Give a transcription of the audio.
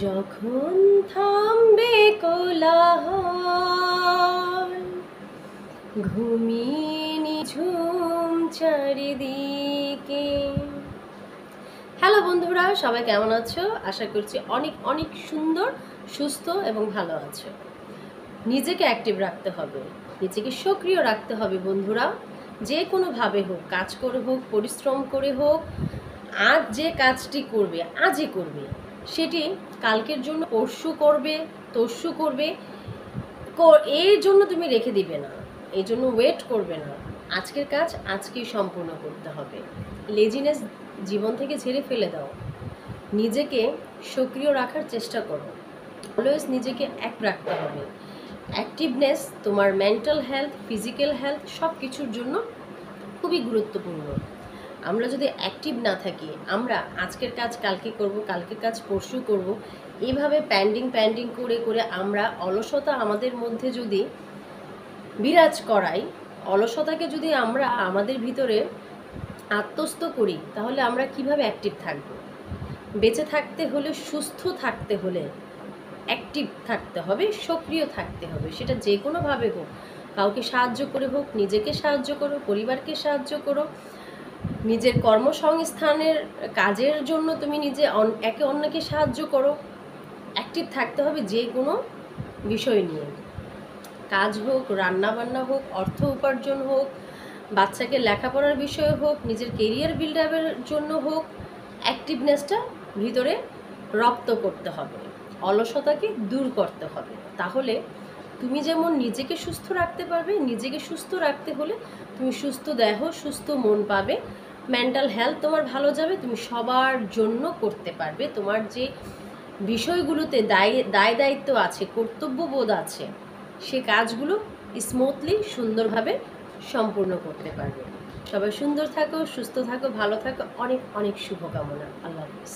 যখন থামবে কোলাহল, ঘুমিয়ে নিঝুম চারিদিকে। হ্যালো বন্ধুরা, সবাই কেমন আছো? আশা করছি অনেক অনেক সুন্দর, সুস্থ এবং ভালো আছো। নিজেকে অ্যাক্টিভ রাখতে হবে, নিজেকে সক্রিয় রাখতে হবে বন্ধুরা। যে কোনোভাবে হোক, কাজ করে হোক, পরিশ্রম করে হোক, আজ যে কাজটি করবে আজই করবে, সেটি কালকের জন্য পরশু করবে, তরশু করবে, এর জন্য তুমি রেখে দিবে না, এই জন্য ওয়েট করবে না। আজকের কাজ আজকেই সম্পূর্ণ করতে হবে। লেজিনেস জীবন থেকে ঝেড়ে ফেলে দাও, নিজেকে সক্রিয় রাখার চেষ্টা করো। অলওয়েজ নিজেকে এক রাখতে হবে। অ্যাক্টিভনেস তোমার মেন্টাল হেলথ, ফিজিক্যাল হেলথ সব কিছুর জন্য খুবই গুরুত্বপূর্ণ। আমরা যদি অ্যাক্টিভ না থাকি, আমরা আজকের কাজ কালকে করব, কালকের কাজ পরশু করব, এইভাবে প্যান্ডিং করে করে আমরা অলসতা আমাদের মধ্যে যদি বিরাজ করাই, অলসতাকে যদি আমরা আমাদের ভিতরে আত্মস্থ করি, তাহলে আমরা কিভাবে অ্যাক্টিভ থাকব? বেঁচে থাকতে হলে, সুস্থ থাকতে হলে অ্যাক্টিভ থাকতে হবে, সক্রিয় থাকতে হবে। সেটা যে কোনোভাবে হোক, কাউকে সাহায্য করে হোক, নিজেকে সাহায্য করো, পরিবারকে সাহায্য করো, নিজের কর্মসংস্থানের কাজের জন্য তুমি নিজে একে অন্যকে সাহায্য করো। অ্যাক্টিভ থাকতে হবে যে কোনো বিষয় নিয়ে, কাজ হোক, রান্নাবান্না হোক, অর্থ উপার্জন হোক, বাচ্চাকে লেখাপড়ার বিষয় হোক, নিজের কেরিয়ার বিল্ড আপের জন্য হোক। অ্যাক্টিভনেসটা ভিতরে রপ্ত করতে হবে, অলসতাকে দূর করতে হবে। তাহলে তুমি যেমন নিজেকে সুস্থ রাখতে পারবে, নিজেকে সুস্থ রাখতে হলে তুমি সুস্থ দেহ, সুস্থ মন পাবে, মেন্টাল হেলথ তোমার ভালো যাবে, তুমি সবার জন্য করতে পারবে। তোমার যে বিষয়গুলোতে দায় দায়িত্ব আছে, কর্তব্যবোধ আছে, সে কাজগুলো স্মুথলি, সুন্দরভাবে সম্পূর্ণ করতে পারবে। সবাই সুন্দর থাকো, সুস্থ থাকো, ভালো থাকো। অনেক অনেক শুভকামনা। আল্লাহ হাফিজ।